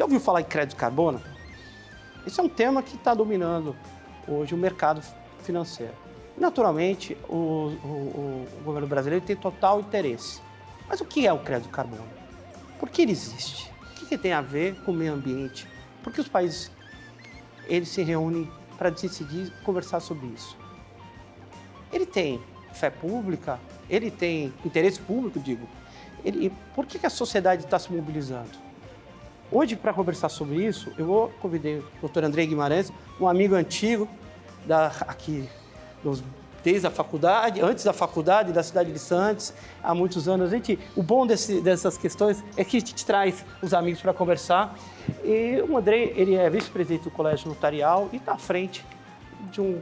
ouviu falar em crédito de carbono? Esse é um tema que está dominando hoje o mercado financeiro. Naturalmente, o governo brasileiro tem total interesse. Mas o que é o crédito de carbono? Por que ele existe? O que tem a ver com o meio ambiente? Por que os países eles se reúnem para decidir conversar sobre isso? Ele tem fé pública, ele tem interesse público, digo. Por que a sociedade está se mobilizando? Hoje, para conversar sobre isso, eu convidei o Dr. Andrei Guimarães, um amigo antigo aqui desde a faculdade, antes da faculdade, da cidade de Santos, há muitos anos. O bom dessas questões é que a gente traz os amigos para conversar. E o Andrei, ele é vice-presidente do Colégio Notarial e está à frente de um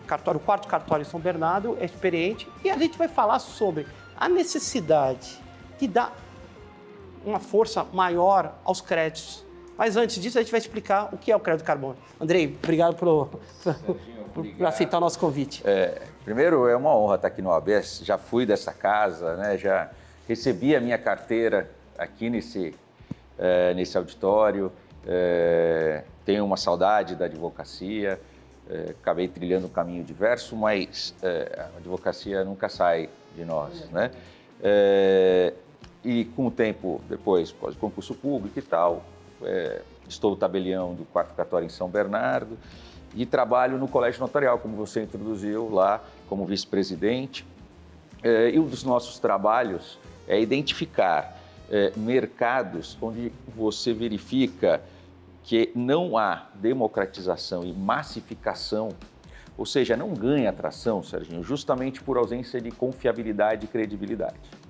cartório, o 4º cartório em São Bernardo, é experiente. E a gente vai falar sobre a necessidade de dar uma força maior aos créditos. Mas antes disso, a gente vai explicar o que é o crédito de carbono. Andrei, obrigado por aceitar o nosso convite. Primeiro, é uma honra estar aqui no ABS. Já fui dessa casa, né? Já recebi a minha carteira aqui nesse auditório. Tenho uma saudade da advocacia. Acabei trilhando um caminho diverso, mas a advocacia nunca sai de nós, né? E com o tempo depois, pós-concurso público e tal, estou tabelião do 4º cartório em São Bernardo e trabalho no Colégio Notarial, como você introduziu lá, como vice-presidente. E um dos nossos trabalhos é identificar mercados onde você verifica que não há democratização e massificação, ou seja, não ganha atração, Serginho, justamente por ausência de confiabilidade e credibilidade.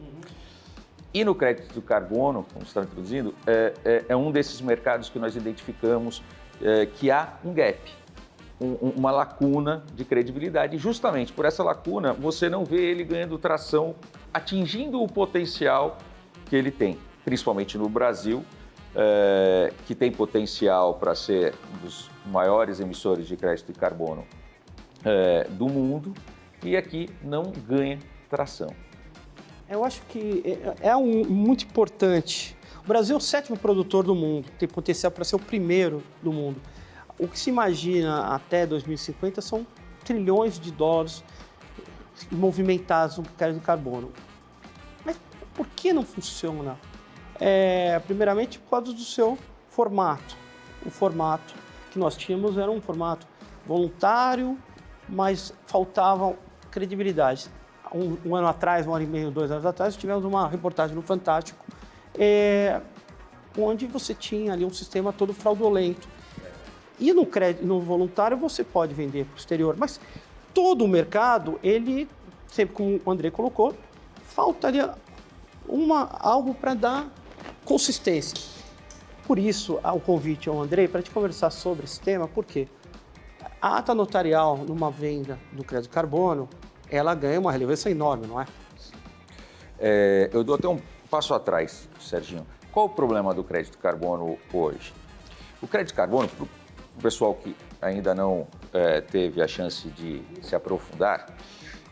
E no crédito do carbono, como você está introduzindo, é um desses mercados que nós identificamos que há um gap, uma lacuna de credibilidade. E justamente por essa lacuna, você não vê ele ganhando tração, atingindo o potencial que ele tem, principalmente no Brasil, que tem potencial para ser um dos maiores emissores de crédito de carbono do mundo, e aqui não ganha tração. Eu acho que muito importante. O Brasil é o 7º produtor do mundo, tem potencial para ser o primeiro do mundo. O que se imagina até 2050 são trilhões de dólares movimentados no crédito de carbono. Mas por que não funciona? Primeiramente, por causa do seu formato. O formato que nós tínhamos era um formato voluntário, mas faltava credibilidade. Um ano atrás, 1 ano e meio, 2 anos atrás, tivemos uma reportagem no Fantástico, onde você tinha ali um sistema todo fraudulento. E no crédito, no voluntário, você pode vender para o exterior, mas todo o mercado, ele, sempre como o André colocou, faltaria algo para dar consistência. Por isso, o convite ao André para a gente conversar sobre esse tema, porque a ata notarial numa venda do crédito de carbono, ela ganha uma relevância enorme, não é? Eu dou até um passo atrás, Serginho. Qual o problema do crédito de carbono hoje? O crédito de carbono, para o pessoal que ainda não teve a chance de se aprofundar,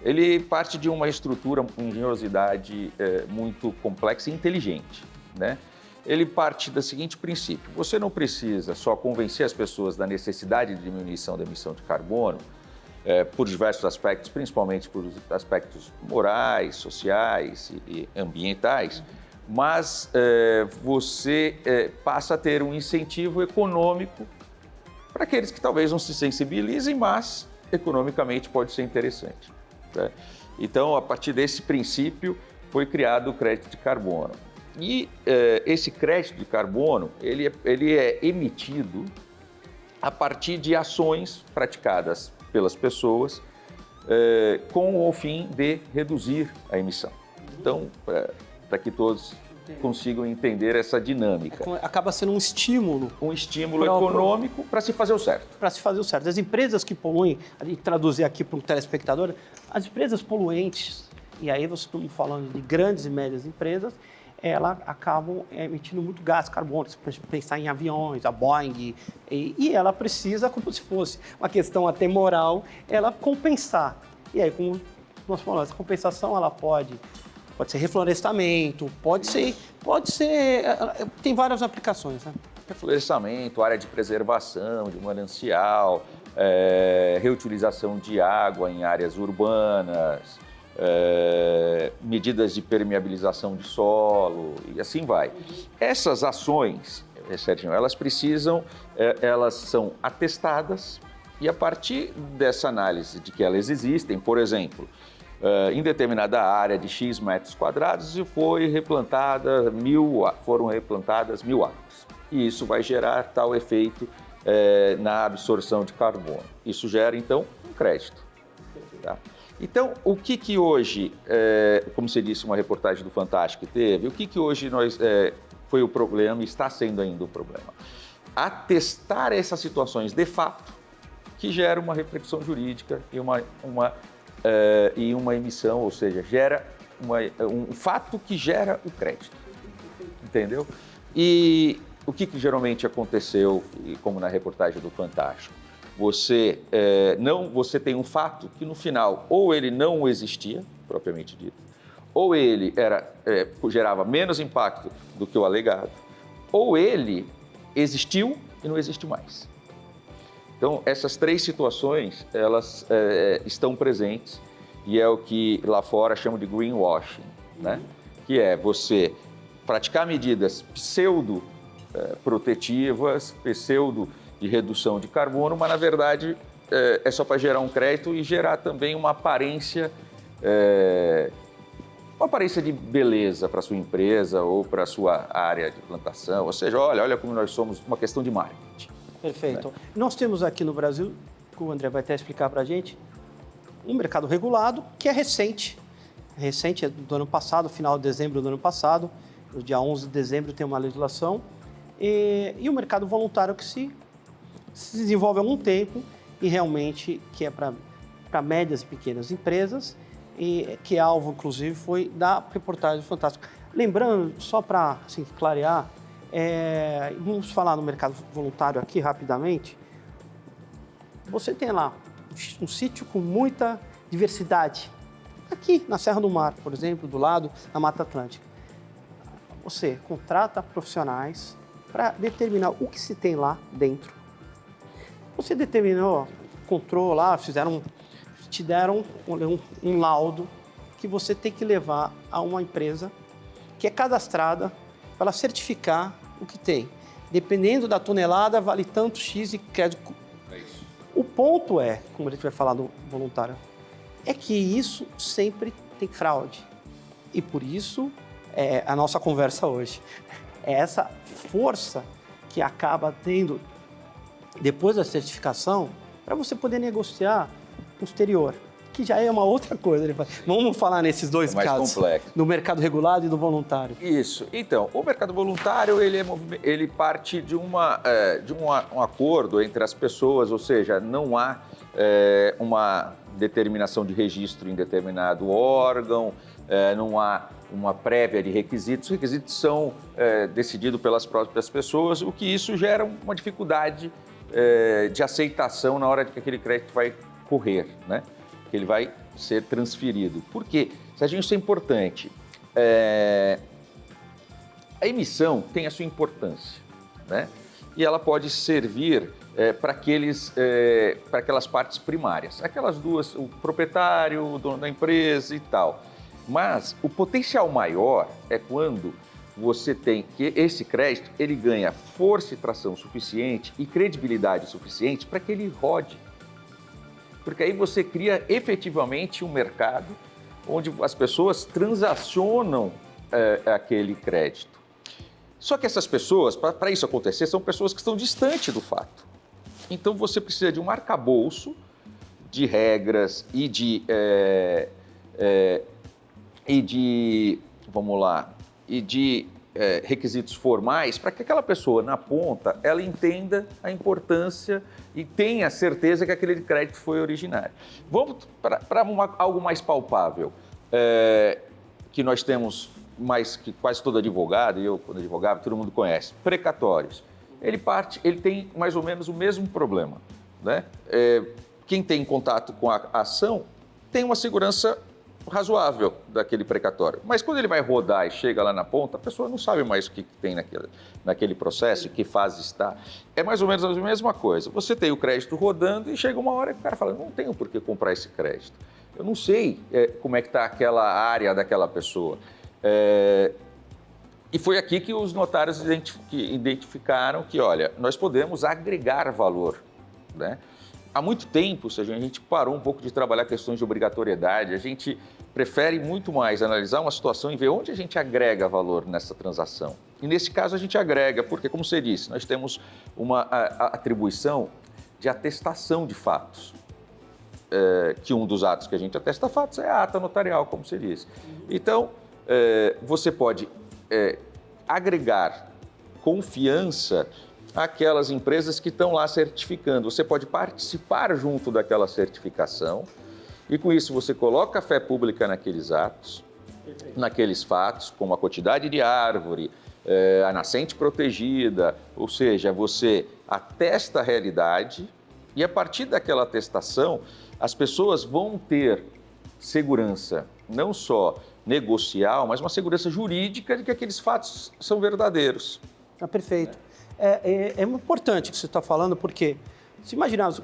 ele parte de uma estrutura, uma engenhosidade muito complexa e inteligente, né? Ele parte do seguinte princípio: você não precisa só convencer as pessoas da necessidade de diminuição da emissão de carbono, por diversos aspectos, principalmente por aspectos morais, sociais e ambientais, mas você passa a ter um incentivo econômico para aqueles que talvez não se sensibilizem, mas economicamente pode ser interessante, né? Então, a partir desse princípio, foi criado o crédito de carbono. E esse crédito de carbono, ele é emitido a partir de ações praticadas pelas pessoas com o fim de reduzir a emissão. Então, para que todos consigam entender essa dinâmica. Acaba sendo um estímulo. Um estímulo econômico para se fazer o certo. Para se fazer o certo. As empresas que poluem, e traduzir aqui para o telespectador, as empresas poluentes, e aí nós estamos falando de grandes e médias empresas, elas acabam emitindo muito gás carbônico. Se pensar em aviões, a Boeing, e ela precisa, como se fosse uma questão até moral, ela compensar. E aí, como nós falamos, essa compensação ela pode ser reflorestamento, pode ser, tem várias aplicações, né? reflorestamento, área de preservação, de manancial, reutilização de água em áreas urbanas, medidas de permeabilização de solo e assim vai. Essas ações, Serginho, elas são atestadas e a partir dessa análise de que elas existem, por exemplo, em determinada área de X metros quadrados foram replantadas 1.000 árvores. E isso vai gerar tal efeito na absorção de carbono. Isso gera, então, um crédito. Tá? Então, o que hoje, como você disse, uma reportagem do Fantástico teve, o que hoje foi o problema e está sendo ainda o problema? Atestar essas situações de fato que gera uma reflexão jurídica e uma emissão, ou seja, gera um fato que gera o crédito, entendeu? E o que geralmente aconteceu, como na reportagem do Fantástico? Você tem um fato que no final ou ele não existia, propriamente dito, ou ele gerava menos impacto do que o alegado, ou ele existiu e não existe mais. Então, essas três situações, elas estão presentes e é o que lá fora chamam de greenwashing, né? Que é você praticar medidas pseudo-protetivas, pseudo de redução de carbono, mas, na verdade, é só para gerar um crédito e gerar também uma aparência de beleza para a sua empresa ou para a sua área de plantação. Ou seja, olha como nós somos uma questão de marketing. Perfeito. Né? Nós temos aqui no Brasil, que o André vai até explicar para a gente, um mercado regulado que é recente. Recente, é do ano passado, final de dezembro do ano passado. No dia 11 de dezembro tem uma legislação. E o mercado voluntário que se desenvolve há algum tempo e realmente que é para médias e pequenas empresas e que é alvo, inclusive, foi da reportagem Fantástica. Lembrando, só para assim, clarear, vamos falar no mercado voluntário aqui rapidamente. Você tem lá um sítio com muita diversidade. Aqui na Serra do Mar, por exemplo, do lado da Mata Atlântica. Você contrata profissionais para determinar o que se tem lá dentro. Você determinou, controlou lá, te deram um laudo que você tem que levar a uma empresa que é cadastrada para ela certificar o que tem. Dependendo da tonelada, vale tanto X e crédito. É isso. O ponto como a gente vai falar do voluntário, é que isso sempre tem fraude. E por isso é a nossa conversa hoje. É essa força que acaba tendo, depois da certificação, para você poder negociar posterior, que já é uma outra coisa. Vamos falar nesses dois casos. Mais complexo. Do mercado regulado e do voluntário. Isso. Então, o mercado voluntário, ele parte de um acordo entre as pessoas, ou seja, não há uma determinação de registro em determinado órgão, não há uma prévia de requisitos. Os requisitos são decididos pelas próprias pessoas, o que isso gera uma dificuldade de aceitação na hora que aquele crédito vai correr, né? Que ele vai ser transferido. Por quê? Serginho, isso é importante. A emissão tem a sua importância, né? E ela pode servir para aquelas partes primárias, aquelas duas, o proprietário, o dono da empresa e tal. Mas o potencial maior é quando você tem que esse crédito, ele ganha força e tração suficiente e credibilidade suficiente para que ele rode. Porque aí você cria efetivamente um mercado onde as pessoas transacionam aquele crédito. Só que essas pessoas, para isso acontecer, são pessoas que estão distantes do fato. Então você precisa de um arcabouço de regras e de requisitos formais para que aquela pessoa na ponta ela entenda a importância e tenha certeza que aquele crédito foi originário. Vamos para algo mais palpável, que nós temos que quase todo advogado, e eu quando advogava, todo mundo conhece, precatórios. Ele tem mais ou menos o mesmo problema, né? Quem tem contato com a ação tem uma segurança razoável daquele precatório. Mas quando ele vai rodar e chega lá na ponta, a pessoa não sabe mais o que tem naquele processo, em que fase está. É mais ou menos a mesma coisa. Você tem o crédito rodando e chega uma hora que o cara fala, não tenho por que comprar esse crédito. Eu não sei como é que está aquela área daquela pessoa. E foi aqui que os notários identificaram que, olha, nós podemos agregar valor, né? Há muito tempo, a gente parou um pouco de trabalhar questões de obrigatoriedade, a gente prefere muito mais analisar uma situação e ver onde a gente agrega valor nessa transação. E nesse caso a gente agrega, porque, como você disse, nós temos uma atribuição de atestação de fatos. Que um dos atos que a gente atesta fatos é a ata notarial, como você disse. Então, você pode agregar confiança àquelas empresas que estão lá certificando. Você pode participar junto daquela certificação e, com isso, você coloca a fé pública naqueles atos, naqueles fatos, como a quantidade de árvore, a nascente protegida, ou seja, você atesta a realidade e, a partir daquela atestação, as pessoas vão ter segurança, não só negocial, mas uma segurança jurídica de que aqueles fatos são verdadeiros. Perfeito. É importante o que você está falando, porque se imaginarmos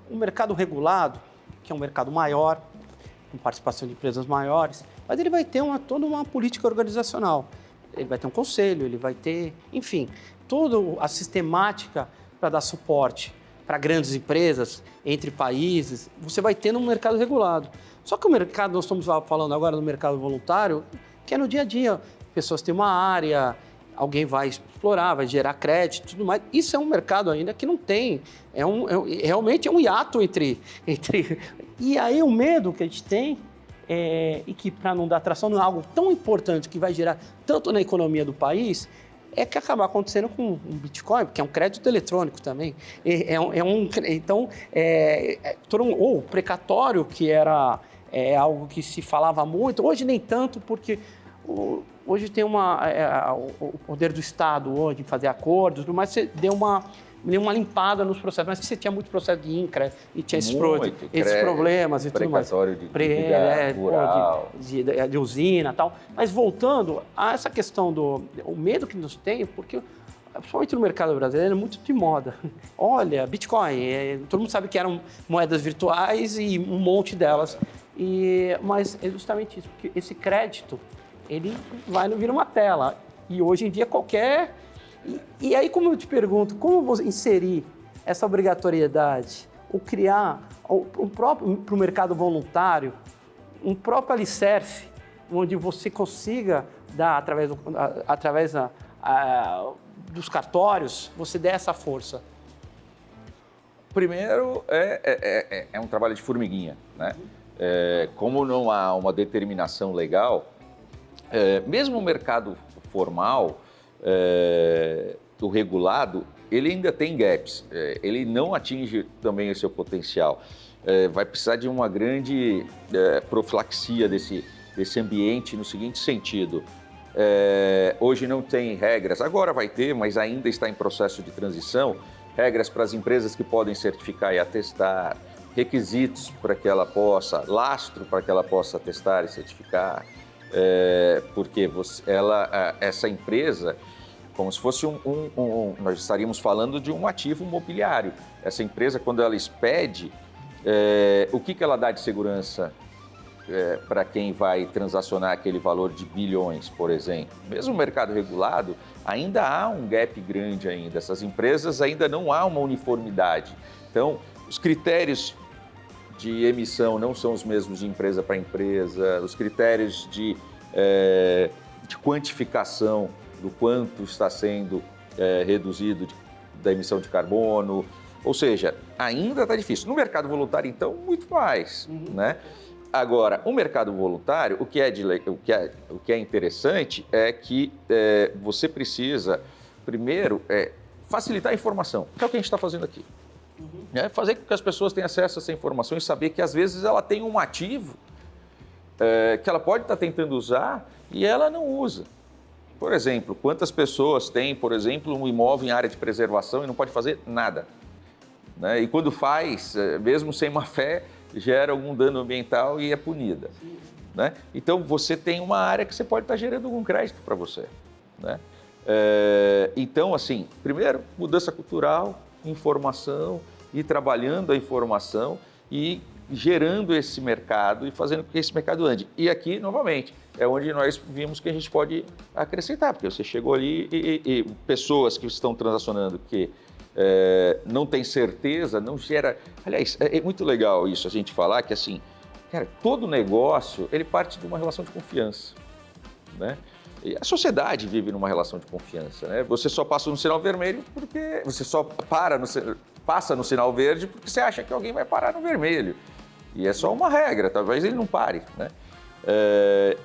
um mercado regulado, que é um mercado maior, com participação de empresas maiores, mas ele vai ter toda uma política organizacional. Ele vai ter um conselho, ele vai ter, enfim, toda a sistemática para dar suporte para grandes empresas, entre países, você vai ter num mercado regulado. Só que o mercado, nós estamos falando agora do mercado voluntário, que é no dia a dia. Pessoas têm uma área, alguém vai explorar, vai gerar crédito e tudo mais. Isso é um mercado ainda que não tem. Realmente é um hiato entre... E aí o medo que a gente tem, e que para não dar atração, não é algo tão importante que vai gerar tanto na economia do país, é que acabar acontecendo com um Bitcoin, porque é um crédito eletrônico também. Então, o precatório, que era algo que se falava muito, hoje nem tanto, porque hoje tem o poder do Estado hoje em fazer acordos, mas você deu uma limpada nos processos, mas você tinha muito processo de INCRA e tinha esses problemas e tudo mais. Precatório de usina e tal. Mas voltando a essa questão o medo que nos tem, porque principalmente no mercado brasileiro é muito de moda. Olha, Bitcoin, todo mundo sabe que eram moedas virtuais e um monte delas. Mas é justamente isso, porque esse crédito, ele vira uma tela. E hoje em dia qualquer... E aí, como eu te pergunto, como vou inserir essa obrigatoriedade, ou criar para o mercado voluntário um próprio alicerce, onde você consiga dar, através dos cartórios, você dê essa força? Primeiro, é um trabalho de formiguinha, né? Como não há uma determinação legal, mesmo o mercado formal, o regulado, ele ainda tem gaps, ele não atinge também o seu potencial. Vai precisar de uma grande profilaxia desse ambiente no seguinte sentido. Hoje não tem regras, agora vai ter, mas ainda está em processo de transição, regras para as empresas que podem certificar e atestar, requisitos para que ela possa, lastro para que ela possa atestar e certificar, porque essa empresa, como se fosse nós estaríamos falando de um ativo imobiliário. Essa empresa, quando ela expede, o que ela dá de segurança para quem vai transacionar aquele valor de bilhões, por exemplo? Mesmo no mercado regulado, ainda há um gap grande ainda. Essas empresas ainda não há uma uniformidade. Então, os critérios de emissão não são os mesmos de empresa para empresa, os critérios de quantificação do quanto está sendo reduzido da emissão de carbono, ou seja, ainda está difícil. No mercado voluntário, então, muito mais, né? Agora, o mercado voluntário, o que é interessante é que você precisa, primeiro, facilitar a informação, que é o que a gente está fazendo aqui. Fazer com que as pessoas tenham acesso a essa informação e saber que, às vezes, ela tem um ativo que ela pode estar tentando usar e ela não usa. Por exemplo, quantas pessoas têm, por exemplo, um imóvel em área de preservação e não pode fazer nada, né? E quando faz, mesmo sem má fé, gera algum dano ambiental e é punida. né? Então, você tem uma área que você pode estar gerando algum crédito para você, né? Então, assim, primeiro, mudança cultural, informação, e trabalhando a informação e gerando esse mercado e fazendo com que esse mercado ande. E aqui, novamente, é onde nós vimos que a gente pode acrescentar, porque você chegou ali e pessoas que estão transacionando que não tem certeza, não gera... Aliás, é muito legal isso, a gente falar que, assim, cara, todo negócio, ele parte de uma relação de confiança, né? E a sociedade vive numa relação de confiança, né? Você só passa no sinal vermelho porque... Você só passa no sinal verde porque você acha que alguém vai parar no vermelho. E é só uma regra, talvez ele não pare, né?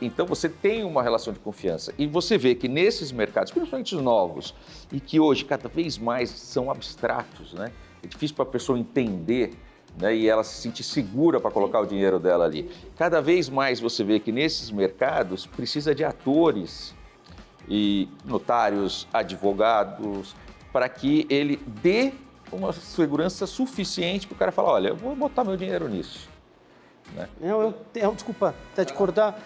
Então você tem uma relação de confiança. E você vê que nesses mercados, principalmente os novos, e que hoje cada vez mais são abstratos, né? É difícil para a pessoa entender, né? E ela se sentir segura para colocar o dinheiro dela ali. Cada vez mais você vê que nesses mercados precisa de atores e notários, advogados, para que ele dê uma segurança suficiente para o cara falar, olha, eu vou botar meu dinheiro nisso. Né? Desculpa até te cortar,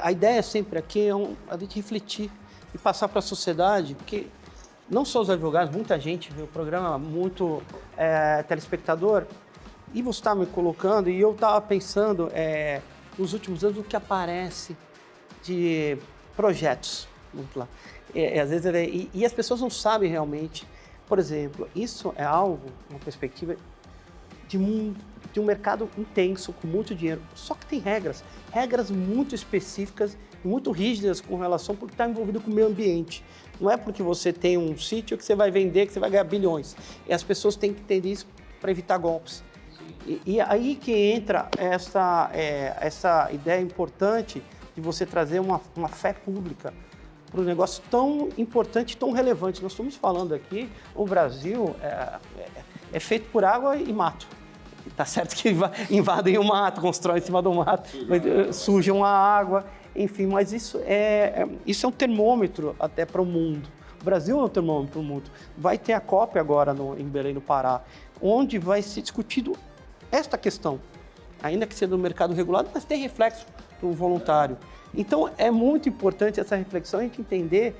a ideia sempre aqui é a gente refletir e passar para a sociedade, porque não só os advogados, muita gente vê o programa, muito telespectador, e você está me colocando, e eu estava pensando nos últimos anos o que aparece de projetos, vamos lá. Às vezes, e as pessoas não sabem realmente. Por exemplo, isso é algo, uma perspectiva de um mercado intenso, com muito dinheiro, só que tem regras muito específicas e muito rígidas com relação porque está envolvido com o meio ambiente. Não é porque você tem um sítio que você vai vender, que você vai ganhar bilhões. E as pessoas têm que entender isso para evitar golpes. E aí que entra essa ideia importante de você trazer uma fé pública para um negócio tão importante, tão relevante. Nós estamos falando aqui, o Brasil é feito por água e mato. Está certo que invadem o mato, constroem em cima do mato, sujam a água, enfim, mas isso é um termômetro até para o mundo. O Brasil é um termômetro para o mundo. Vai ter a COP agora em Belém, no Pará, onde vai ser discutido esta questão, ainda que seja no mercado regulado, mas tem reflexo para o voluntário. Então, é muito importante essa reflexão, a gente entender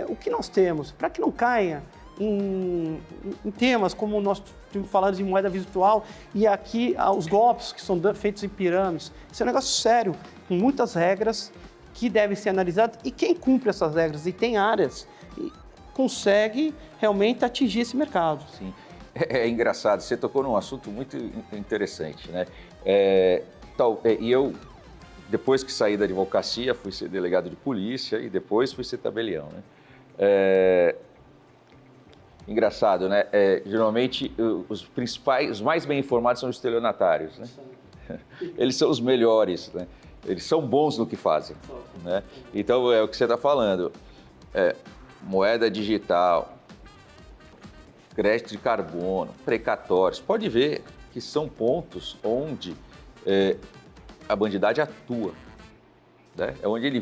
o que nós temos, para que não caia em temas como nós falamos de moeda virtual e aqui os golpes que são feitos em pirâmides. Isso é um negócio sério, com muitas regras que devem ser analisadas e quem cumpre essas regras e tem áreas consegue realmente atingir esse mercado. Sim. É engraçado, você tocou num assunto muito interessante, né? E eu, depois que saí da advocacia, fui ser delegado de polícia e depois fui ser tabelião, né? Engraçado, né? Geralmente, os mais bem informados são os estelionatários, né? Eles são os melhores, né? Eles são bons no que fazem, né? Então, é o que você está falando. Moeda digital, crédito de carbono, precatórios. Pode ver que são pontos onde a bandidagem atua, né? É onde ele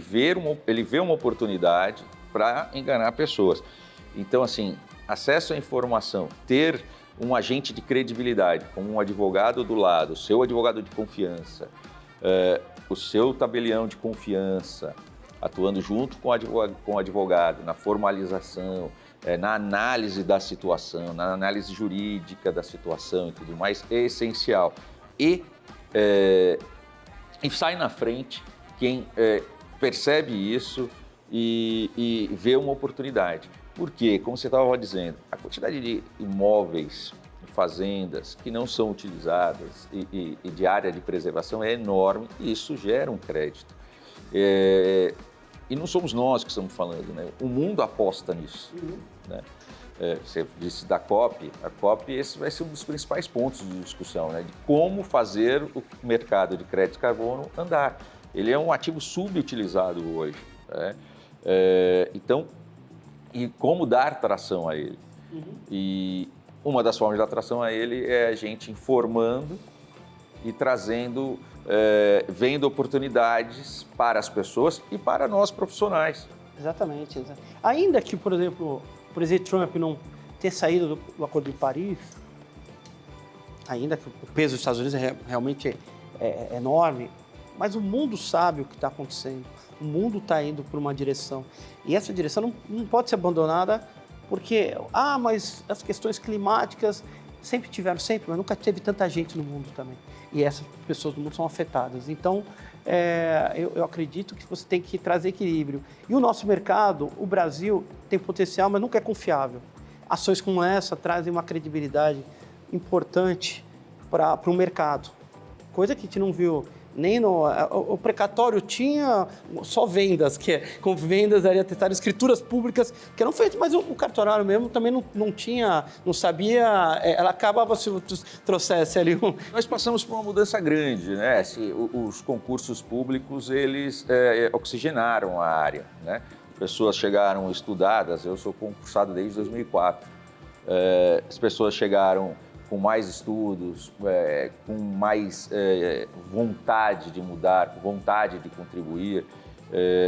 vê uma oportunidade para enganar pessoas. Então, assim, acesso à informação, ter um agente de credibilidade, como um advogado do lado, o seu advogado de confiança, o seu tabelião de confiança, atuando junto com o advogado na formalização, na análise da situação, na análise jurídica da situação e tudo mais, é essencial. E sai na frente quem percebe isso e vê uma oportunidade. Porque, como você estava dizendo, a quantidade de imóveis, fazendas que não são utilizadas e de área de preservação é enorme e isso gera um crédito. E não somos nós que estamos falando, né? O mundo aposta nisso. Né? Você disse da COP, a COP esse vai ser um dos principais pontos de discussão, né? De como fazer o mercado de crédito de carbono andar. Ele é um ativo subutilizado hoje, né? Então, e como dar tração a ele? E uma das formas de dar tração a ele é a gente informando e trazendo, vendo oportunidades para as pessoas e para nós profissionais. Exatamente. Ainda que, por exemplo, o presidente Trump não tenha saído do Acordo de Paris, ainda que o peso dos Estados Unidos realmente é enorme, mas o mundo sabe o que está acontecendo, o mundo está indo por uma direção. E essa direção não pode ser abandonada porque, mas as questões climáticas sempre tiveram, mas nunca teve tanta gente no mundo também. E essas pessoas do mundo são afetadas. Então, eu acredito que você tem que trazer equilíbrio. E o nosso mercado, o Brasil, tem potencial, mas nunca é confiável. Ações como essa trazem uma credibilidade importante para o mercado. Coisa que a gente não viu nem no... O precatório tinha só vendas, com vendas ali atestadas, escrituras públicas que eram feitas, mas o cartorário mesmo também não tinha, não sabia, ela acabava se trouxesse ali um... Nós passamos por uma mudança grande, né? Os concursos públicos, eles oxigenaram a área, né? Pessoas chegaram estudadas, eu sou concursado desde 2004, as pessoas chegaram com mais estudos, com mais vontade de mudar, com vontade de contribuir,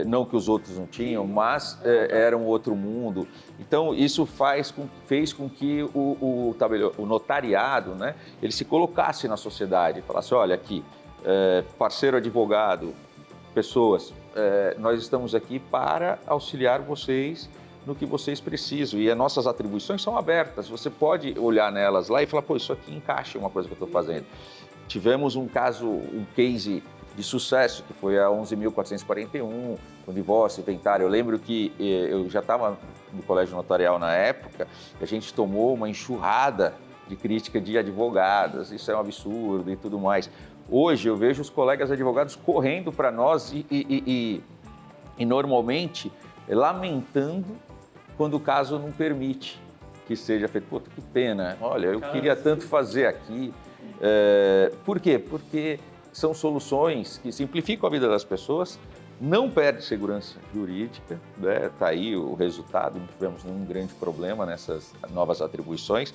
não que os outros não tinham, mas era um outro mundo. Então, isso fez com que o notariado, né, ele se colocasse na sociedade, falasse, olha aqui, parceiro advogado, pessoas, nós estamos aqui para auxiliar vocês no que vocês precisam. E as nossas atribuições são abertas. Você pode olhar nelas lá e falar, pô, isso aqui encaixa em uma coisa que eu estou fazendo. Tivemos um case de sucesso, que foi a 11.441, com divórcio, inventário. Eu lembro que eu já estava no colégio notarial na época, e a gente tomou uma enxurrada de crítica de advogadas, isso é um absurdo e tudo mais. Hoje eu vejo os colegas advogados correndo para nós e normalmente lamentando quando o caso não permite que seja feito. Puta, que pena, olha, eu queria tanto fazer aqui. Por quê? Porque são soluções que simplificam a vida das pessoas, não perde segurança jurídica, né? Tá aí o resultado, não tivemos nenhum grande problema nessas novas atribuições.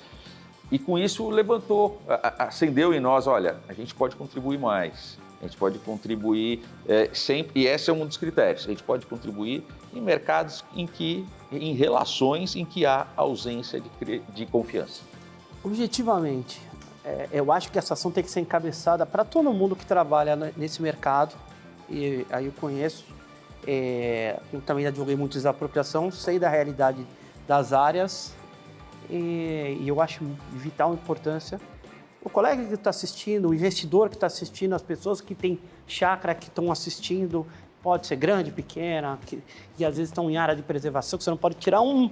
E com isso levantou, acendeu em nós, olha, a gente pode contribuir mais. A gente pode contribuir sempre, e esse é um dos critérios, a gente pode contribuir em mercados em relações em que há ausência de confiança. Objetivamente, eu acho que essa ação tem que ser encabeçada para todo mundo que trabalha nesse mercado, e aí eu conheço, eu também advoguei muito desapropriação, sei da realidade das áreas, e eu acho de vital importância. O colega que está assistindo, o investidor que está assistindo, as pessoas que têm chácara que estão assistindo, pode ser grande, pequena, e às vezes estão em área de preservação, que você não pode tirar um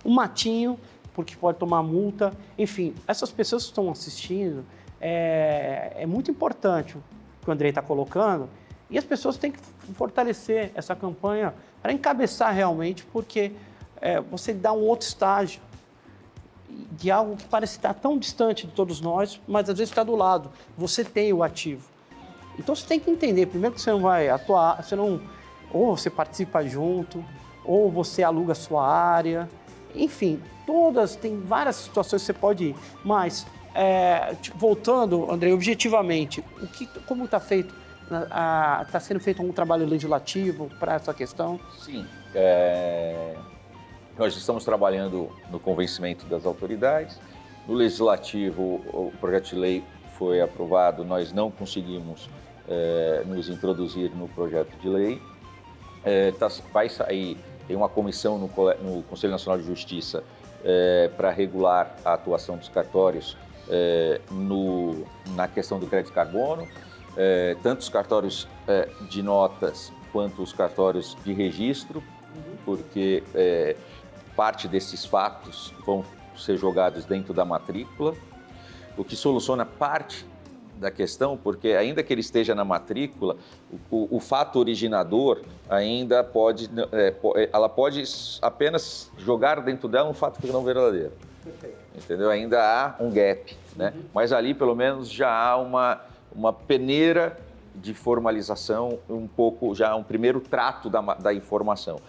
matinho, porque pode tomar multa. Enfim, essas pessoas que estão assistindo, é muito importante o que o Andrei está colocando, e as pessoas têm que fortalecer essa campanha para encabeçar realmente, porque você dá um outro estágio de algo que parece estar tão distante de todos nós, mas às vezes está do lado. Você tem o ativo. Então você tem que entender, primeiro que você não vai atuar, ou você participa junto, ou você aluga a sua área. Enfim, tem várias situações que você pode ir. Mas, voltando, André, objetivamente, como está feito? Está sendo feito um trabalho legislativo para essa questão? Sim. Nós estamos trabalhando no convencimento das autoridades. No Legislativo, o projeto de lei foi aprovado, nós não conseguimos nos introduzir no projeto de lei. Vai sair, tem uma comissão no Conselho Nacional de Justiça para regular a atuação dos cartórios na questão do crédito carbono, tanto os cartórios de notas quanto os cartórios de registro, porque parte desses fatos vão ser jogados dentro da matrícula, o que soluciona parte da questão, porque ainda que ele esteja na matrícula, o fato originador ainda ela pode apenas jogar dentro dela um fato que não é verdadeiro. Entendeu? Ainda há um gap, né? Mas ali pelo menos já há uma peneira de formalização, já um primeiro trato da informação.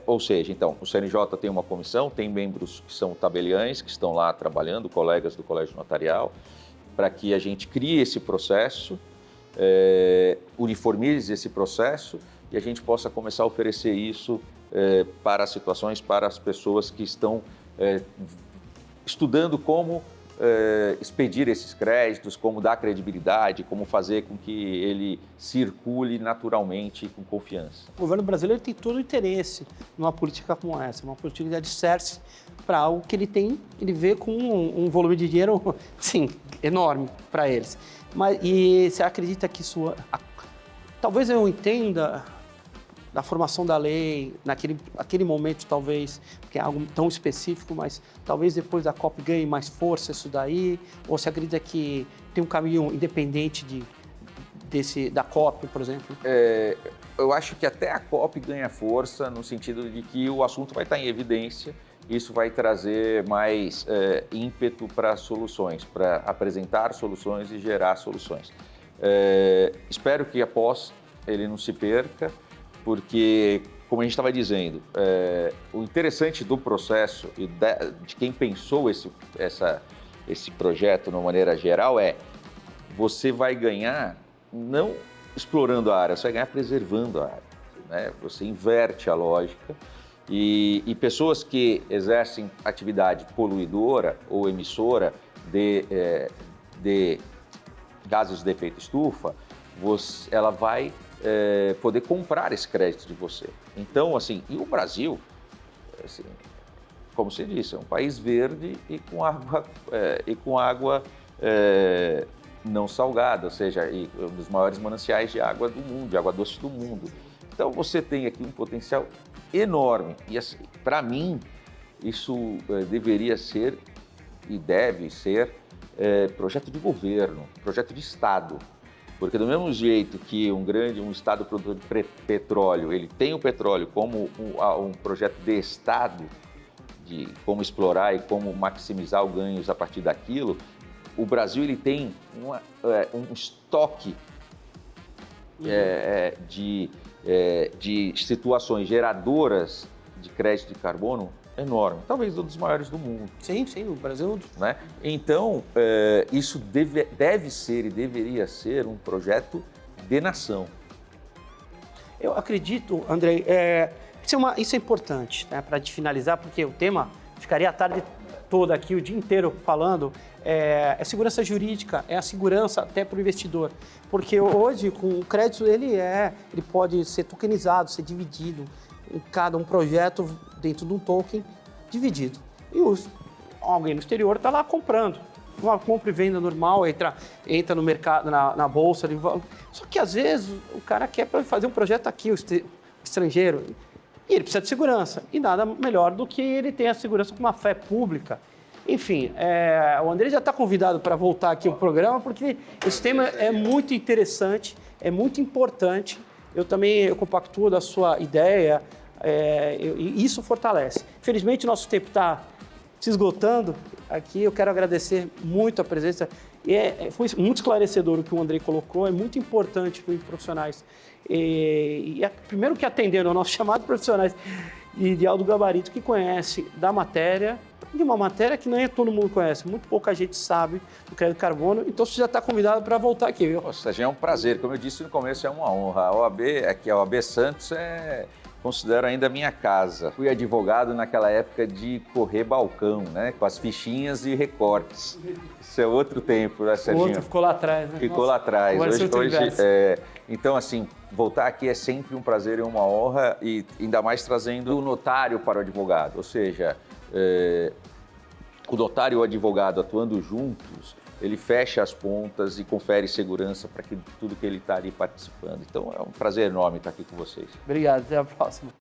Ou seja, então, o CNJ tem uma comissão, tem membros que são tabeliães, que estão lá trabalhando, colegas do Colégio Notarial, para que a gente crie esse processo, uniformize esse processo e a gente possa começar a oferecer isso para as situações, para as pessoas que estão estudando como expedir esses créditos, como dar credibilidade, como fazer com que ele circule naturalmente com confiança. O governo brasileiro tem todo o interesse numa política como essa, uma política de alicerce para algo que ele vê com um volume de dinheiro, sim, enorme para eles. E você acredita que isso... Talvez eu entenda da formação da lei, naquele momento talvez, porque é algo tão específico, mas talvez depois da COP ganhe mais força isso daí, ou você acredita que tem um caminho independente da COP, por exemplo? Eu acho que até a COP ganha força no sentido de que o assunto vai estar em evidência, isso vai trazer mais ímpeto para soluções, para apresentar soluções e gerar soluções. Espero que após ele não se perca, porque, como a gente estava dizendo, o interessante do processo e de quem pensou esse projeto de uma maneira geral você vai ganhar não explorando a área, você vai ganhar preservando a área, né? Você inverte a lógica e pessoas que exercem atividade poluidora ou emissora de gases de efeito estufa, ela vai poder comprar esse crédito de você. Então, assim, e o Brasil, assim, como você disse, é um país verde e com água não salgada, ou seja, um dos maiores mananciais de água do mundo, de água doce do mundo. Então, você tem aqui um potencial enorme. E, assim, para mim, isso deveria ser e deve ser projeto de governo, projeto de Estado. Porque do mesmo jeito que um Estado produtor de petróleo, ele tem o petróleo como um projeto de Estado, de como explorar e como maximizar os ganhos a partir daquilo, o Brasil ele tem um estoque de situações geradoras de crédito de carbono enorme, talvez um dos maiores do mundo. Sim, o Brasil... Né? Então, isso deve ser e deveria ser um projeto de nação. Eu acredito, Andrei, isso é importante, né, para finalizar, porque o tema ficaria a tarde toda aqui, o dia inteiro falando, é segurança jurídica, é a segurança até para o investidor. Porque hoje, com o crédito, ele pode ser tokenizado, ser dividido em cada um projeto dentro de um token dividido. E alguém no exterior está lá comprando. Uma compra e venda normal, entra no mercado, na bolsa. Só que às vezes o cara quer fazer um projeto aqui, o estrangeiro, e ele precisa de segurança. E nada melhor do que ele ter a segurança com uma fé pública. Enfim, o Andrei já está convidado para voltar aqui ao programa, porque esse tema é muito interessante, é muito importante. Eu compactuo da sua ideia, e isso fortalece. Infelizmente, nosso tempo está se esgotando aqui. Eu quero agradecer muito a presença. Foi muito esclarecedor o que o Andrei colocou, é muito importante para os profissionais. Primeiro que atenderam ao nosso chamado profissionais de alto gabarito que conhece da matéria, de uma matéria que nem todo mundo conhece, muito pouca gente sabe do crédito de carbono, então você já está convidado para voltar aqui, viu? Nossa, já é um prazer, como eu disse no começo, é uma honra. A OAB Santos considero ainda a minha casa. Fui advogado naquela época de correr balcão, né? Com as fichinhas e recortes. Isso é outro tempo, né, Serginho? Outro ficou lá atrás, né? Ficou lá atrás. Então, assim, voltar aqui é sempre um prazer e uma honra, e ainda mais trazendo o notário para o advogado. Ou seja, o notário e o advogado atuando juntos, ele fecha as pontas e confere segurança para tudo que ele está ali participando. Então, é um prazer enorme estar aqui com vocês. Obrigado, até a próxima.